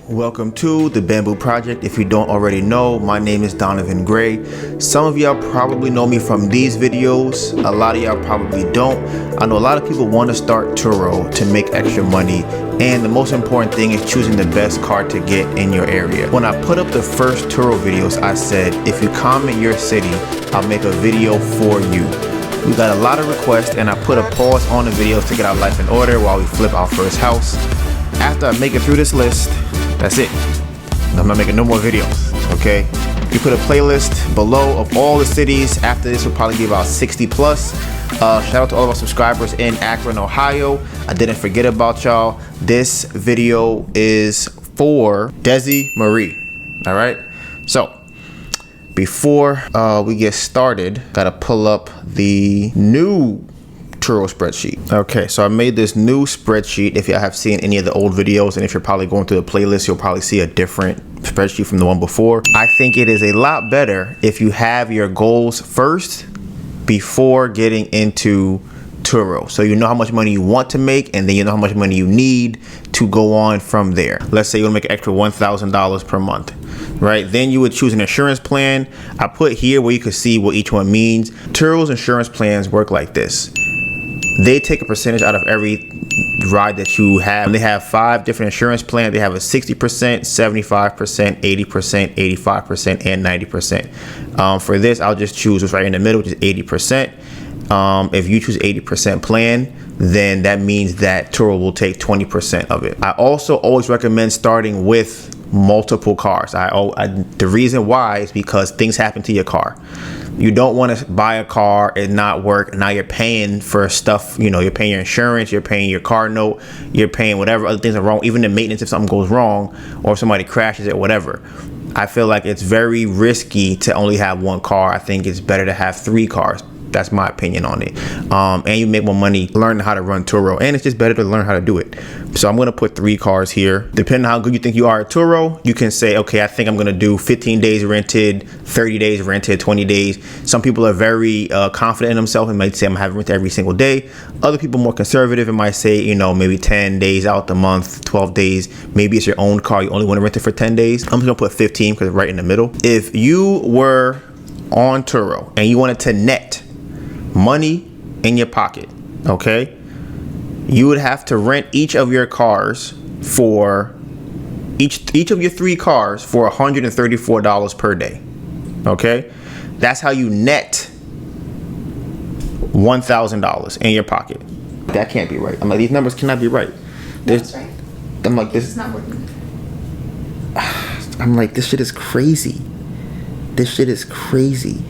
Welcome to the Bamboo Project. If you don't already know, my name is Donovan Gray. Some of y'all probably know me from these videos. A lot of y'all probably don't. I know a lot of people want to start Turo to make extra money, and the most important thing is choosing the best car to get in your area. When I put up the first Turo videos, I said, if you comment your city, I'll make a video for you. We got a lot of requests, and I put a pause on the videos to get our life in order while we flip our first house. After I make it through this list, that's it. I'm not making no more videos, okay? You put a playlist below of all the cities. After this will probably be about 60 plus. Shout out to all of our subscribers in Akron, Ohio. I didn't forget about y'all. This video is for Desi Marie, all right? So, before we get started, gotta pull up the new Turo spreadsheet. Okay, so I made this new spreadsheet. If you have seen any of the old videos, and if you're probably going through the playlist, you'll probably see a different spreadsheet from the one before. I think it is a lot better if you have your goals first before getting into Turo, so you know how much money you want to make, and then you know how much money you need to go on from there. Let's say you want to make an extra $1,000 per month, right? Then you would choose an insurance plan. I put here where you can see what each one means. Turo's insurance plans work like this. They take a percentage out of every ride that you have. They have 5 different insurance plans. They have a 60%, 75%, 80%, 85%, and 90%. For this, I'll just choose what's right in the middle, which is 80%. If you choose 80% plan, then that means that Turo will take 20% of it. I also always recommend starting with multiple cars. The reason why is because things happen to your car. You don't want to buy a car and not work, and now you're paying for stuff. You know, you're paying your insurance, you're paying your car note, you're paying whatever other things are wrong, even the maintenance if something goes wrong or if somebody crashes it, whatever. I feel like it's very risky to only have one car. I think it's better to have 3 cars. That's my opinion on it. And you make more money learning how to run Turo, and it's just better to learn how to do it. So I'm gonna put 3 cars here. Depending on how good you think you are at Turo, you can say, okay, I think I'm gonna do 15 days rented, 30 days rented, 20 days. Some people are very confident in themselves and might say I'm having rented every single day. Other people more conservative and might say, you know, maybe 10 days out the month, 12 days. Maybe it's your own car, you only want to rent it for 10 days. I'm just gonna put 15 because it's right in the middle. If you were on Turo and you wanted to net money in your pocket, okay, you would have to rent each of your cars for each of your 3 cars for $134 per day. Okay, that's how you net $1,000 in your pocket. That can't be right. I'm like, these numbers cannot be right. That's right. I'm like, this is not working. I'm like, this shit is crazy. This shit is crazy.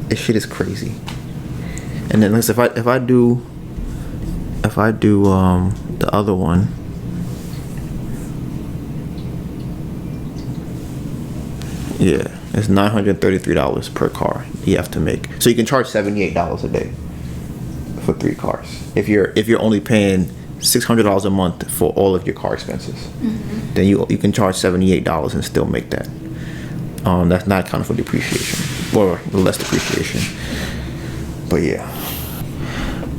This shit is crazy. And then if I do the other one, yeah, it's $933 per car you have to make. So you can charge $78 a day for 3 cars. If you're only paying $600 a month for all of your car expenses, then you can charge $78 and still make that. That's not accounting for depreciation or less depreciation. But yeah.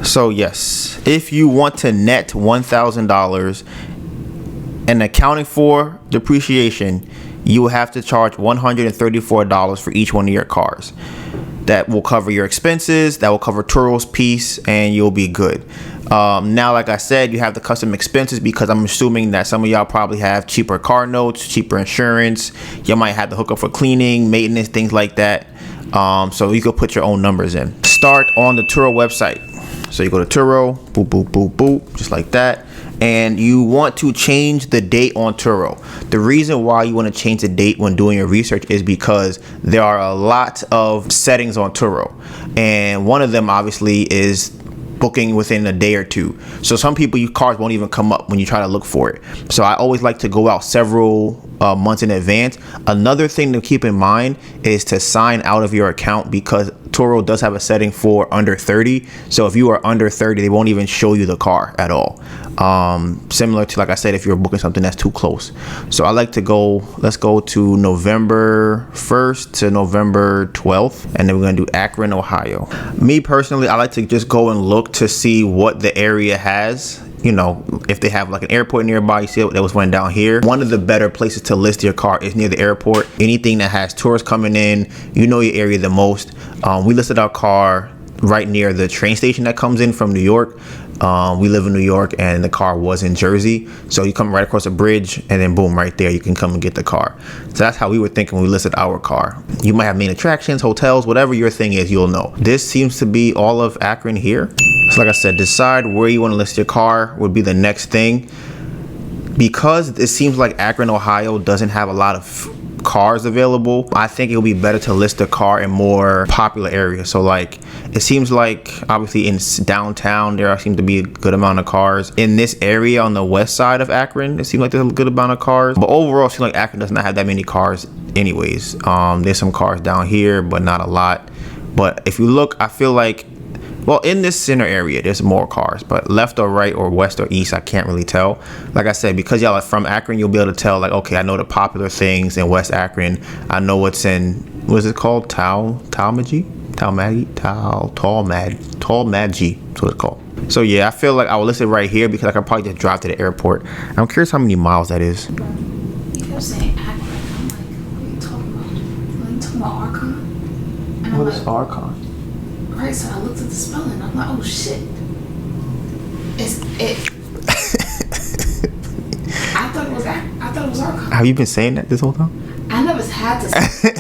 So yes, if you want to net $1,000 and accounting for depreciation, you will have to charge $134 for each one of your cars. That will cover your expenses, that will cover Turo's piece, and you'll be good. Now, like I said, you have the custom expenses because I'm assuming that some of y'all probably have cheaper car notes, cheaper insurance. You might have to hook up for cleaning, maintenance, things like that. So you could put your own numbers in. Start on the Turo website. So you go to Turo, boop, boop, boop, boop, just like that. And you want to change the date on Turo. The reason why you want to change the date when doing your research is because there are a lot of settings on Turo. And one of them obviously is booking within a day or 2. So some people, your cars won't even come up when you try to look for it. So I always like to go out several months in advance. Another thing to keep in mind is to sign out of your account because Turo does have a setting for under 30. So if you are under 30, they won't even show you the car at all. Similar to, like I said, if you're booking something that's too close. So I like to go, let's go to November 1st to November 12th. And then we're going to do Akron, Ohio. Me personally, I like to just go and look to see what the area has you know, if they have like an airport nearby, you see that was one down here. One of the better places to list your car is near the airport. Anything that has tourists coming in, you know your area the most. We listed our car right near the train station that comes in from New York. We live in New York and the car was in Jersey. So you come right across a bridge and then boom, right there, you can come and get the car. So that's how we were thinking when we listed our car. You might have main attractions, hotels, whatever your thing is, you'll know. This seems to be all of Akron here. So like I said, decide where you want to list your car would be the next thing. Because it seems like Akron, Ohio doesn't have a lot of cars available, I think it would be better to list a car in more popular areas. So like, it seems like obviously in downtown there seems to be a good amount of cars. In this area on the west side of Akron, it seems like there's a good amount of cars, but overall it seems like Akron does not have that many cars anyways. There's some cars down here, but not a lot. But if you look, I feel like, well, in this center area, there's more cars, but left or right or west or east, I can't really tell. Like I said, because y'all are from Akron, you'll be able to tell, like, okay, I know the popular things in West Akron. I know what's in, what is it called? Talmadge? That's what it's called. So yeah, I feel like I will list it right here because I could probably just drive to the airport. I'm curious how many miles that is. You kept saying Akron. I'm like, what are you talking about? Are you talking about Akron? And What is Akron? Right, so I looked at the spelling. I'm like, oh shit. I thought it was Akron. Have you been saying that this whole time? I never had to say it.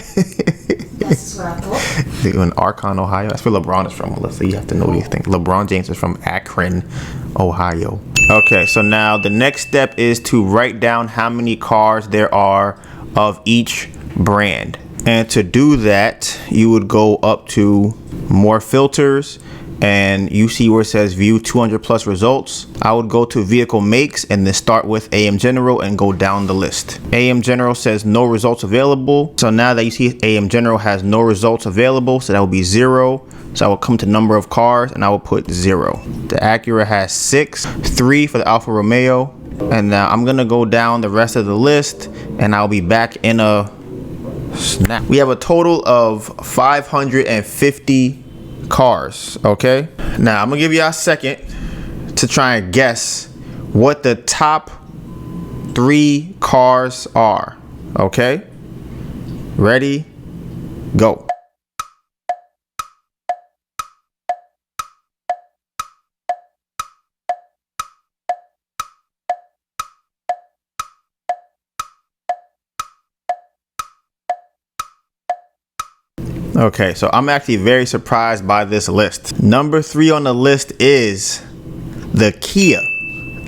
That's just what I thought. In Akron, Ohio. That's where LeBron is from, Melissa. You have to know these things. LeBron James is from Akron, Ohio. Okay, so now the next step is to write down how many cars there are of each brand. And to do that, you would go up to more filters and you see where it says view 200 plus results. I would go to vehicle makes and then start with AM General and go down the list. AM General says no results available. So now that you see AM General has no results available, so that would be 0. So I will come to number of cars and I will put 0. The Acura has 6, 3 for the Alfa Romeo. And now I'm gonna go down the rest of the list and I'll be back in a snap. We have a total of 550 cars. Okay, now I'm gonna give you a second to try and guess what the top 3 cars are. Okay, ready, go. Okay, so I'm actually very surprised by this list. Number 3 on the list is the Kia.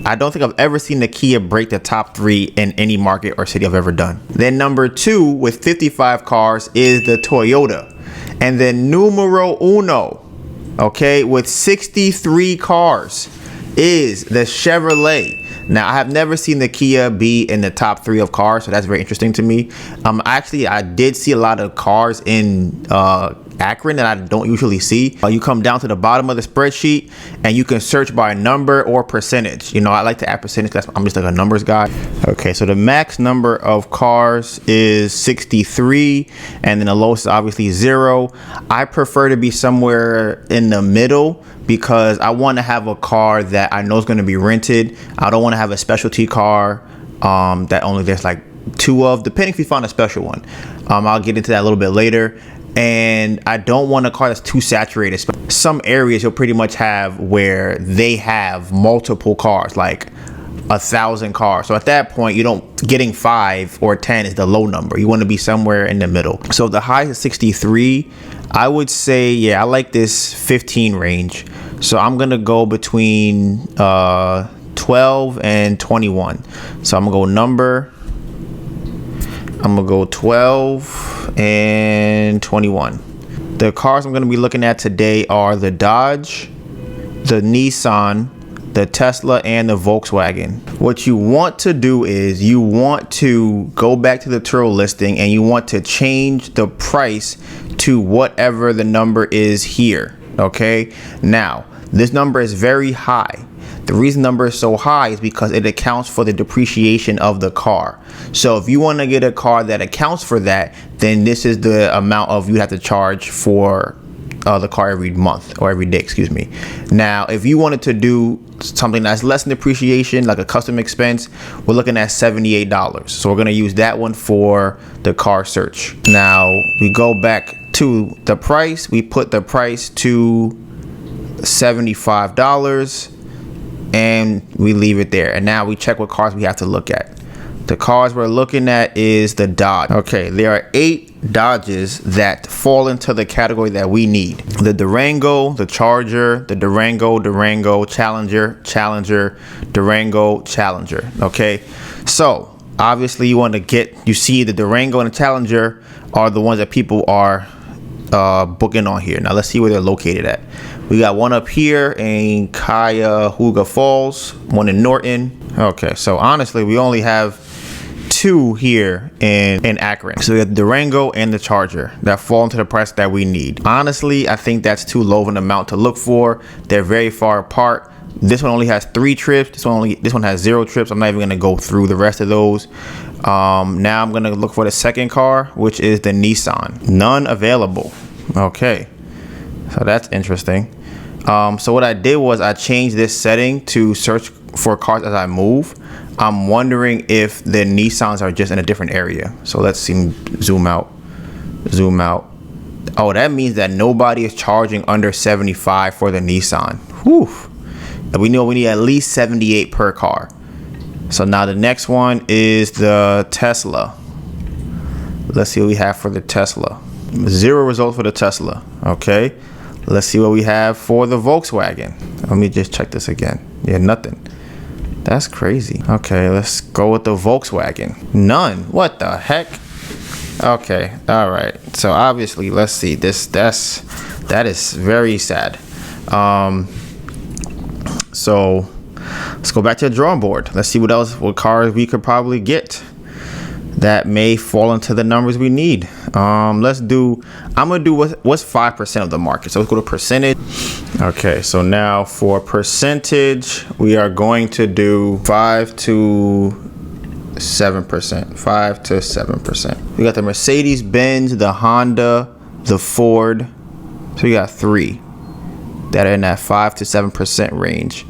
I don't think I've ever seen the Kia break the top 3 in any market or city I've ever done. Then number 2 with 55 cars is the Toyota. And then numero uno, okay, with 63 cars is the Chevrolet. Now, I have never seen the Kia be in the top 3 of cars, so that's very interesting to me. Actually, I did see a lot of cars in Akron that I don't usually see. You come down to the bottom of the spreadsheet and you can search by number or percentage. You know, I like to add percentage because I'm just like a numbers guy. Okay, so the max number of cars is 63 and then the lowest is obviously 0. I prefer to be somewhere in the middle because I want to have a car that I know is going to be rented. I don't want to have a specialty car that only there's like 2 of, depending if you find a special one. I'll get into that a little bit later. And I don't want a car that's too saturated. Some areas you'll pretty much have where they have multiple cars, like 1,000 cars. So at that point, getting 5 or 10 is the low number. You want to be somewhere in the middle. So the high is 63. I would say, yeah, I like this 15 range. So I'm going to go between 12 and 21. So I'm going to go 12 and 21. The cars I'm going to be looking at today are the Dodge, the Nissan, the Tesla, and the Volkswagen. What you want to do is you want to go back to the Turo listing and you want to change the price to whatever the number is here. Okay, now this number is very high. The reason number is so high is because it accounts for the depreciation of the car. So if you want to get a car that accounts for that, then this is the amount of you have to charge for the car every month or every day, excuse me. Now, if you wanted to do something that's less than depreciation, like a custom expense, we're looking at $78. So we're gonna use that one for the car search. Now we go back to the price. We put the price to $75 and we leave it there. And now we check what cars we have to look at. The cars we're looking at is the Dodge. Okay, there are 8 Dodges that fall into the category that we need. The Durango, the Charger, the Durango, Challenger, Durango, Challenger. Okay, so obviously you want to get, you see the Durango and the Challenger are the ones that people are booking on here. Now let's see where they're located at. We got one up here in Cuyahoga Falls, one in Norton. Okay, so honestly we only have 2 here in Akron. So we got the Durango and the Charger that fall into the price that we need. Honestly, I think that's too low of an amount to look for. They're very far apart. This one only has 3 trips. This one has 0 trips. I'm not even gonna go through the rest of those. Now I'm gonna look for the second car, which is the Nissan. None available. Okay, so that's interesting. So what I did was I changed this setting to search for cars as I move. I'm wondering if the Nissans are just in a different area. So let's see, zoom out. Oh, that means that nobody is charging under 75 for the Nissan. Whew. We know we need at least 78 per car. So now the next one is the Tesla. Let's see what we have for the Tesla. 0 results for the Tesla. Okay, let's see what we have for the Volkswagen. Let me just check this again. Yeah, nothing. That's crazy. Okay, let's go with the Volkswagen. None. What the heck? Okay, all right. So obviously, let's see. That is very sad. So let's go back to the drawing board. Let's see what cars we could probably get that may fall into the numbers we need. I'm gonna do what's 5% of the market. So let's go to percentage. Okay, so now for percentage, we are going to do 5 to 7%. 5 to 7%. We got the Mercedes-Benz, the Honda, the Ford. So we got 3 that are in that 5 to 7% range.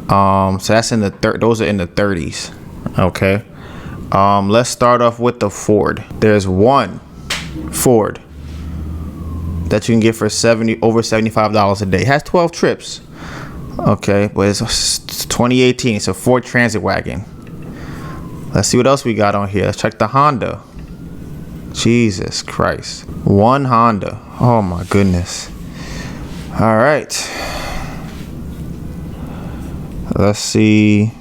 So that's in the those are in the 30s. Okay. Let's start off with the Ford. There's one Ford that you can get for over $75 a day. It has 12 trips. Okay, but it's 2018. It's a Ford Transit wagon. Let's see what else we got on here. Let's check the Honda. Jesus Christ. One Honda. Oh my goodness. All right. Let's see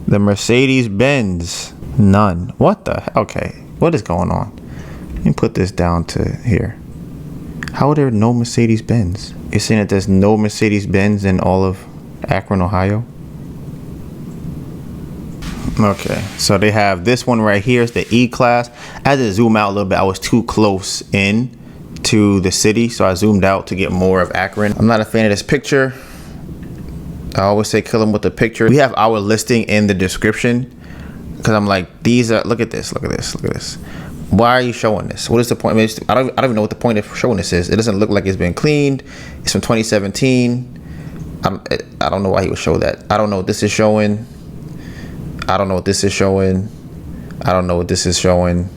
the Mercedes-Benz. None. What the? Okay, what is going on? Let me put this down to here. How are there no Mercedes-Benz? You're saying that there's no Mercedes-Benz in all of Akron, Ohio? Okay, so they have this one right here. It's the E-Class. I had to zoom out a little bit. I was too close in to the city, so I zoomed out to get more of Akron. I'm not a fan of this picture. I always say kill them with the picture. We have our listing in the description. Because I'm like, these are, look at this. Why are you showing this? What is the point? I don't even know what the point of showing this is. It doesn't look like it's been cleaned. It's from 2017. I don't know why he would show that. I don't know what this is showing. I don't know what this is showing. I don't know what this is showing.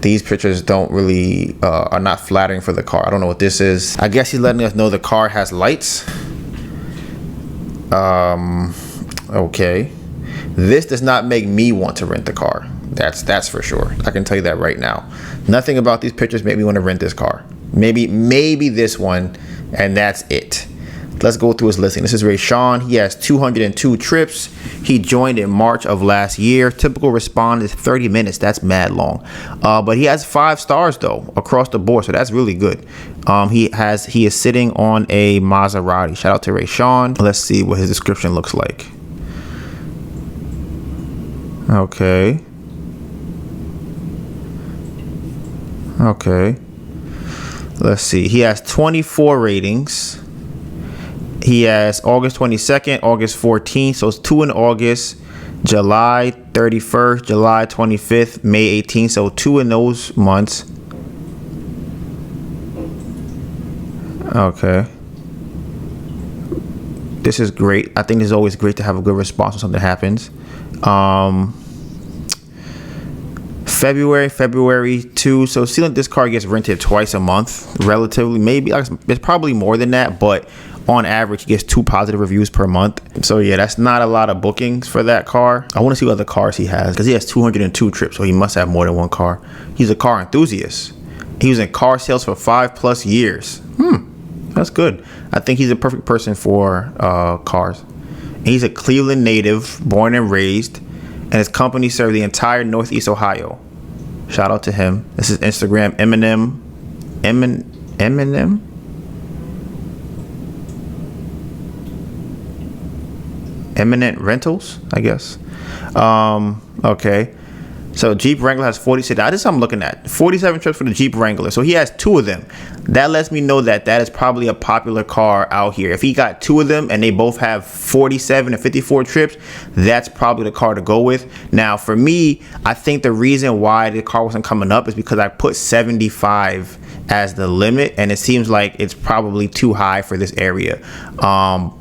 These pictures don't really are not flattering for the car. I don't know what this is. I guess he's letting us know the car has lights. Okay. This does not make me want to rent the car. That's for sure. I can tell you that right now. Nothing about these pictures made me want to rent this car. Maybe this one, and that's it. Let's go through his listing. This is Rayshawn. He has 202 trips. He joined in March of last year. Typical response is 30 minutes. That's mad long. But he has 5 stars though across the board, so that's really good. He is sitting on a Maserati. Shout out to Rayshawn. Let's see what his description looks like. Okay. Let's see. He has 24 ratings. He has August 22nd, August 14th. So it's 2 in August, July 31st, July 25th, May 18th. So 2 in those months. Okay. This is great. I think it's always great to have a good response when something happens. February 2. So it seems like this car gets rented twice a month, relatively. Maybe it's probably more than that, but on average, he gets 2 positive reviews per month. So yeah, that's not a lot of bookings for that car. I want to see what other cars he has, because he has 202 trips, so he must have more than one car. He's a car enthusiast. He was in car sales for 5+ years. That's good. I think he's a perfect person for cars. And he's a Cleveland native, born and raised, and his company served the entire Northeast Ohio. Shout out to him. This is Instagram, Eminem. Eminent Rentals, I guess. Okay. So Jeep Wrangler has 47. That's just I'm looking at 47 trips for the Jeep Wrangler. So he has 2 of them. That lets me know that is probably a popular car out here. If he got 2 of them and they both have 47 and 54 trips, that's probably the car to go with. Now, for me, I think the reason why the car wasn't coming up is because I put 75 as the limit, and it seems like it's probably too high for this area.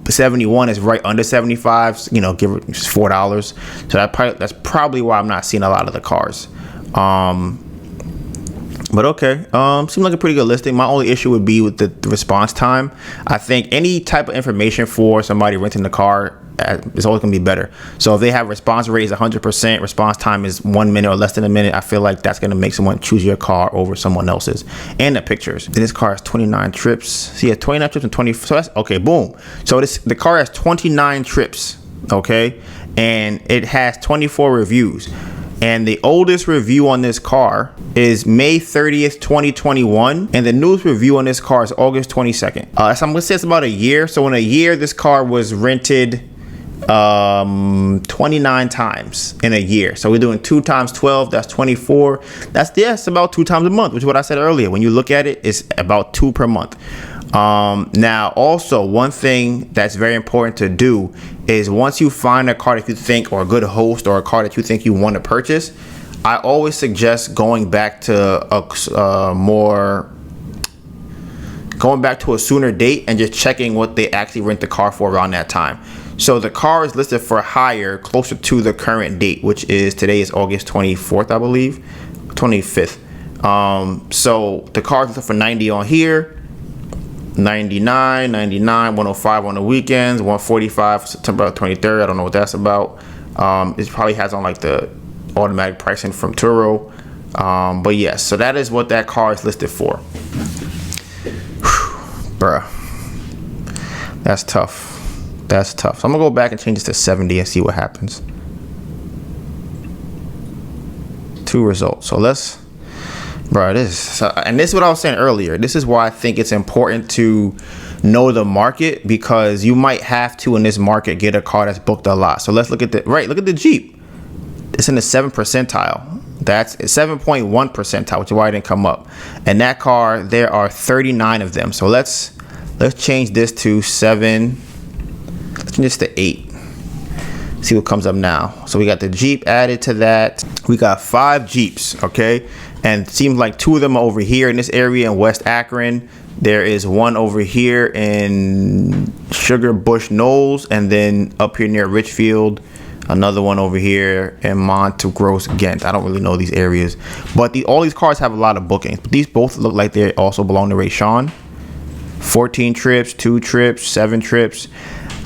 71 is right under 75, you know, give it $4. So that's probably why I'm not seeing a lot of the cars. But okay, seems like a pretty good listing. My only issue would be with the response time. I think any type of information for somebody renting the car is always gonna be better. So if they have response rate is 100%, response time is 1 minute or less than a minute, I feel like that's gonna make someone choose your car over someone else's. And the pictures. And this car has 29 trips. So he has 29 trips and 20. So that's okay. Boom. So the car has 29 trips. Okay, and it has 24 reviews. And the oldest review on this car is May 30th, 2021. And the newest review on this car is August 22nd. So I'm gonna say it's about a year. So in a year, this car was rented 29 times in a year. So we're doing 2 times 12, that's 24. That's about 2 times a month, which is what I said earlier. When you look at it, it's about 2 per month. Now also one thing that's very important to do is once you find a car that you think, or a good host, or a car that you think you want to purchase, I always suggest going back to a sooner date and just checking what they actually rent the car for around that time. So the car is listed for hire closer to the current date, which is today is August 24th, I believe, 25th. So the car is listed for 90 on here, 99, 105 on the weekends, 145 September 23rd. I don't know what that's about. It probably has on like the automatic pricing from Turo. But yes, so that is what that car is listed for. Bruh, that's tough. So I'm gonna go back and change this to 70 and see what happens. 2 results. So let's, and this is what I was saying earlier. This is why I think it's important to know the market, because you might have to in this market get a car that's booked a lot. So let's look at the Jeep. It's in the 7th percentile. That's 7.1 percentile, which is why it didn't come up. And that car, there are 39 of them. So let's change this to 7. Let's change this to 8. See what comes up now. So we got the Jeep added to that. We got 5 Jeeps, okay? And it seems like 2 of them are over here in this area in West Akron. There is one over here in Sugar Bush Knolls, and then up here near Richfield, another one over here in Montegros Ghent. I don't really know these areas, but all these cars have a lot of bookings. But these both look like they also belong to Ray Sean. 14 trips, 2 trips, 7 trips.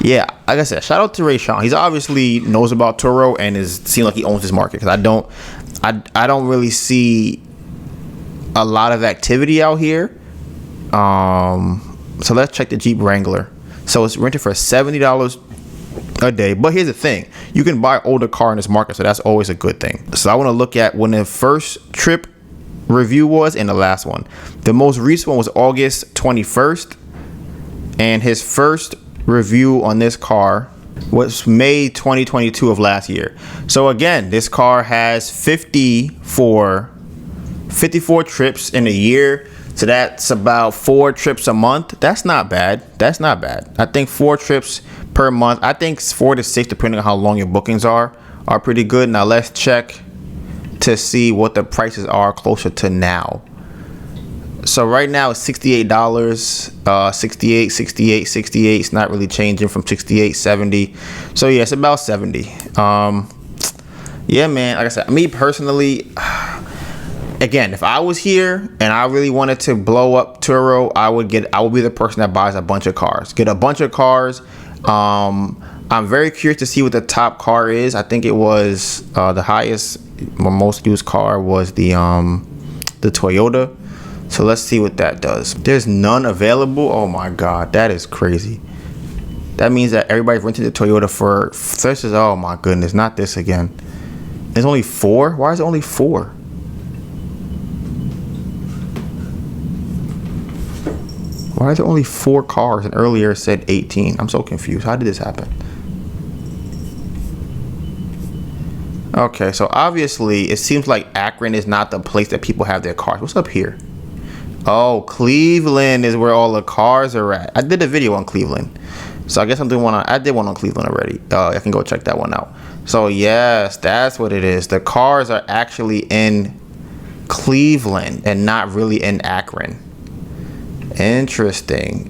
Yeah, like I said, shout out to Ray Sean. He's obviously knows about Turo and seems like he owns this market, because I don't really see a lot of activity out here. So let's check the Jeep Wrangler. So it's rented for $70 a day. But here's the thing, you can buy older car in this market, so that's always a good thing. So I want to look at when the first trip review was and the last one. The most recent one was August 21st, and his first review on this car was May 2022 of last year. So again, this car has 54 trips in a year. So that's about 4 trips a month. That's not bad. I think 4 trips per month. I think 4 to 6, depending on how long your bookings are pretty good. Now let's check to see what the prices are closer to now. So right now it's $68, 68, 68, 68. It's not really changing from 68, 70. So yeah, it's about 70. Yeah, man, like I said, me personally, again, if I was here and I really wanted to blow up Turo, I would be the person that buys a bunch of cars. Get a bunch of cars. I'm very curious to see what the top car is. I think it was the highest or most used car was the Toyota. So let's see what that does. There's none available. Oh my God, that is crazy. That means that everybody's renting the Toyota for this is, oh my goodness, not this again. There's only 4. Why is it only 4? Why is there only 4 cars and earlier it said 18? I'm so confused. How did this happen? Okay, so obviously it seems like Akron is not the place that people have their cars. What's up here? Oh, Cleveland is where all the cars are at. I did a video on Cleveland, so I guess I'm doing one on, I did one on Cleveland already. I can go check that one out. So yes, that's what it is. The cars are actually in Cleveland and not really in Akron. Interesting.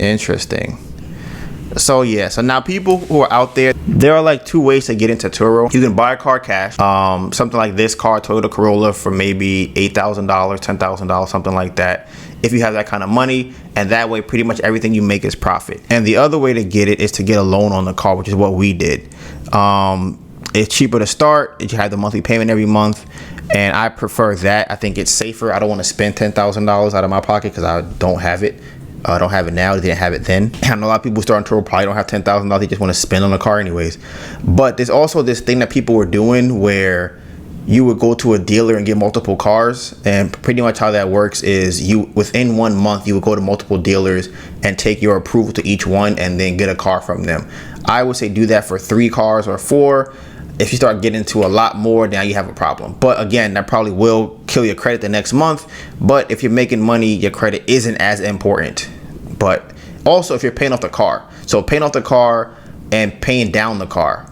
So yeah, so now people who are out there are like 2 ways to get into Turo. You can buy a car cash, something like this car, Toyota Corolla, for maybe $8,000, $10,000, something like that, if you have that kind of money, and that way pretty much everything you make is profit. And the other way to get it is to get a loan on the car, which is what we did. It's cheaper to start. You have the monthly payment every month, and I prefer that. I think it's safer. I don't want to spend $10,000 out of my pocket because I don't have it. I don't have it now. They didn't have it then. I know a lot of people starting Turo probably don't have $10,000. They just want to spend on a car anyways. But there's also this thing that people were doing where you would go to a dealer and get multiple cars, and pretty much how that works is you within 1 month you would go to multiple dealers and take your approval to each one and then get a car from them. I would say do that for 3 cars or 4. If you start getting into a lot more, now you have a problem. But again, that probably will kill your credit the next month. But if you're making money, your credit isn't as important. But also if you're paying off the car. So paying off the car and paying down the car,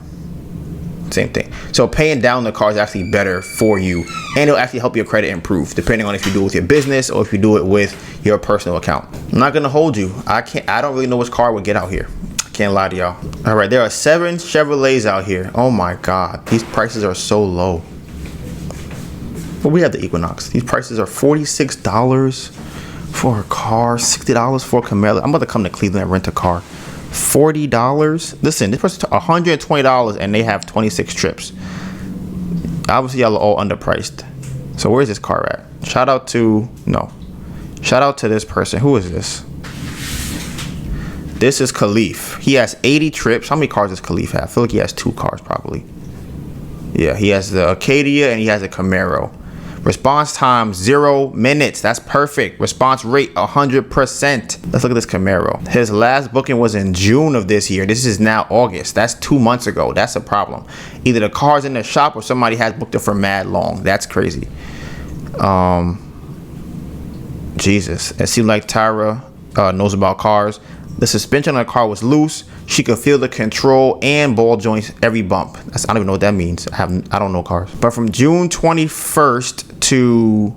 same thing. So paying down the car is actually better for you, and it'll actually help your credit improve, depending on if you do it with your business or if you do it with your personal account. I'm not gonna hold you. I don't really know which car would get out here. Can't lie to y'all. All right, there are 7 Chevrolets out here. Oh my God, these prices are so low. But we have the Equinox. These prices are $46 for a car, $60 for a Camaro. I'm about to come to Cleveland and rent a car. $40. Listen, this person's $120 and they have 26 trips. Obviously, y'all are all underpriced. So where's this car at? Shout out to this person. Who is this? This is Khalif. He has 80 trips. How many cars does Khalif have? I feel like he has 2 cars probably. Yeah, he has the Acadia and he has a Camaro. Response time 0 minutes. That's perfect. Response rate 100%. Let's look at this Camaro. His last booking was in June of this year. This is now August. That's 2 months ago. That's a problem. Either the car's in the shop or somebody has booked it for mad long. That's crazy. Jesus. It seems like Tyra knows about cars. The suspension on the car was loose. She could feel the control and ball joints every bump. I don't even know what that means. I don't know cars. But from June 21st to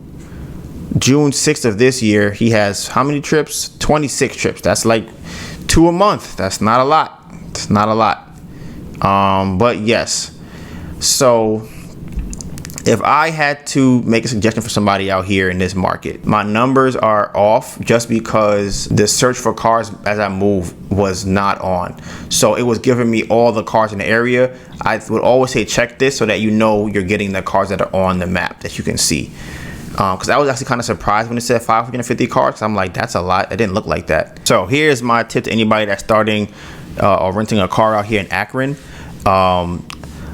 June 6th of this year, he has how many trips? 26 trips. That's like 2 a month. That's not a lot. It's not a lot. But yes. So if I had to make a suggestion for somebody out here in this market, my numbers are off just because the search for cars as I move was not on. So it was giving me all the cars in the area. I would always say check this so that you know you're getting the cars that are on the map that you can see. Because I was actually kind of surprised when it said 550 cars. I'm like, that's a lot. It didn't look like that. So here's my tip to anybody that's starting or renting a car out here in Akron.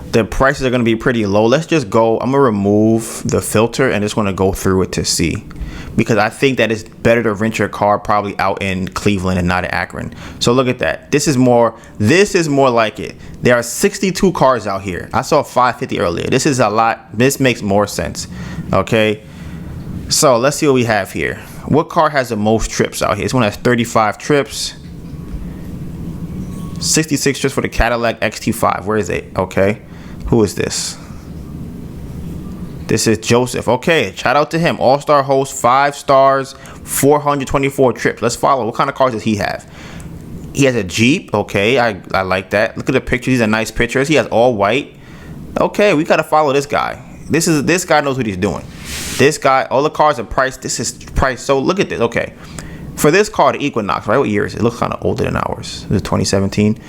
The prices are going to be pretty low. Let's just go. I'm going to remove the filter and just want to go through it to see, because I think that it's better to rent your car probably out in Cleveland and not in Akron. So look at that. This is more like it. There are 62 cars out here. I saw 550 earlier. This is a lot. This makes more sense. Okay. So let's see what we have here. What car has the most trips out here? This one has 35 trips. 66 trips for the Cadillac XT5. Where is it? Okay. Who is this? This is Joseph. Okay, shout out to him. All-star host, 5 stars, 424 trips. Let's follow. What kind of cars does he have? He has a Jeep. Okay, I like that. Look at the pictures. These are nice pictures. He has all white. Okay, we gotta follow this guy. This guy knows what he's doing. This guy, all the cars are priced. This is priced. So look at this. Okay, for this car, the Equinox, right? What year is it? It looks kind of older than ours. This is 2017.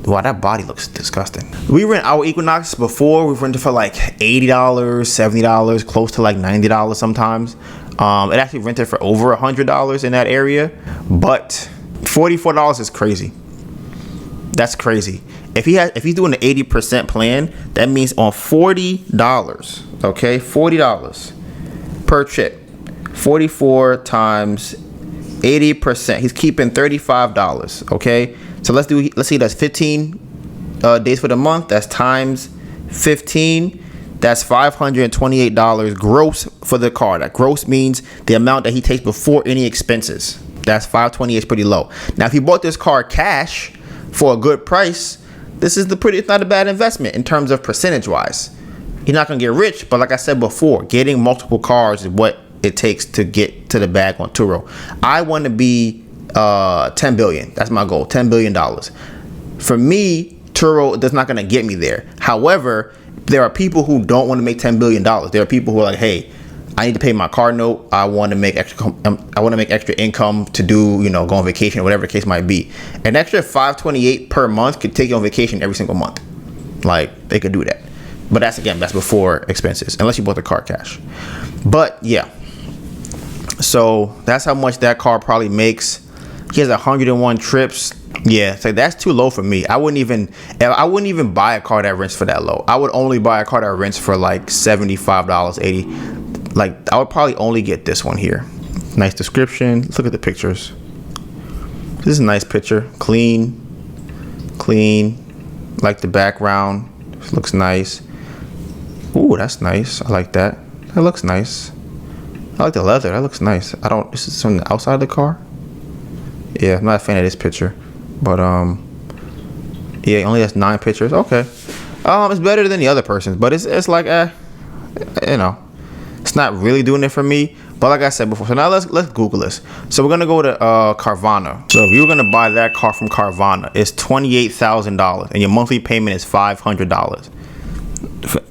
Wow, that body looks disgusting. We rent our Equinox before. We've rented for like $80, $70, close to like $90 sometimes. It actually rented for over $100 in that area, but $44 is crazy. That's crazy. If he's doing the 80% plan, that means on $40, okay, $40 per trip, 44 times 80%, he's keeping $35, okay? So let's see, that's 15 days for the month. That's times 15. That's $528 gross for the car. That gross means the amount that he takes before any expenses. That's $528 is pretty low. Now, if you bought this car cash for a good price, it's not a bad investment in terms of percentage wise. You're not gonna get rich, but like I said before, getting multiple cars is what it takes to get to the bag on Turo. I want to be 10 billion. That's my goal. $10 billion. For me, Turo is not gonna get me there. However, there are people who don't want to make $10 billion. There are people who are like, hey, I need to pay my car note. I want to make extra income to do, go on vacation or whatever the case might be. An extra $528 per month could take you on vacation every single month. Like, they could do that. But that's before expenses, unless you bought the car cash. But yeah. So that's how much that car probably makes. He has 101 trips. Yeah, so that's too low for me. I wouldn't even buy a car that rents for that low. I would only buy a car that rents for like $75, $80. Like, I would probably only get this one here. Nice description. Let's look at the pictures. This is a nice picture. Clean. Like the background. This looks nice. Ooh, that's nice. I like that. That looks nice. I like the leather. That looks nice. This is from the outside of the car. Yeah, I'm not a fan of this picture. But, yeah, it only has 9 pictures. Okay. It's better than the other person's. But it's like, it's not really doing it for me. But like I said before, so now let's Google this. So we're gonna go to Carvana. So if you were gonna buy that car from Carvana, it's $28,000, and your monthly payment is $500.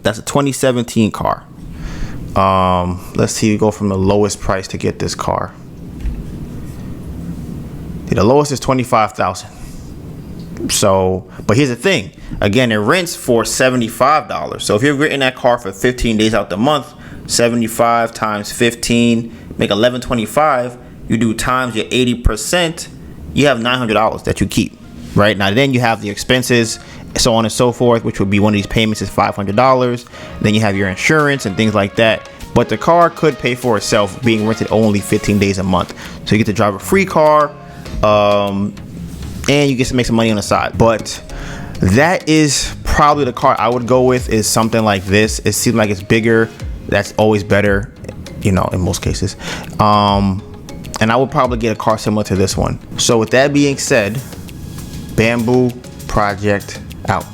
That's a 2017 car. Let's see. Go from the lowest price to get this car. The lowest is $25,000. So, but here's the thing. Again, it rents for $75. So if you're renting that car for 15 days out the month, 75 times 15, make $1,125. You do times your 80%, you have $900 that you keep. Right now, then you have the expenses, so on and so forth, which would be one of these payments is $500. Then you have your insurance and things like that. But the car could pay for itself being rented only 15 days a month. So you get to drive a free car, and you get to make some money on the side. But that is probably the car I would go with, is something like this. It seems like it's bigger. That's always better, in most cases. And I would probably get a car similar to this one. So with that being said, Bamboo Project out.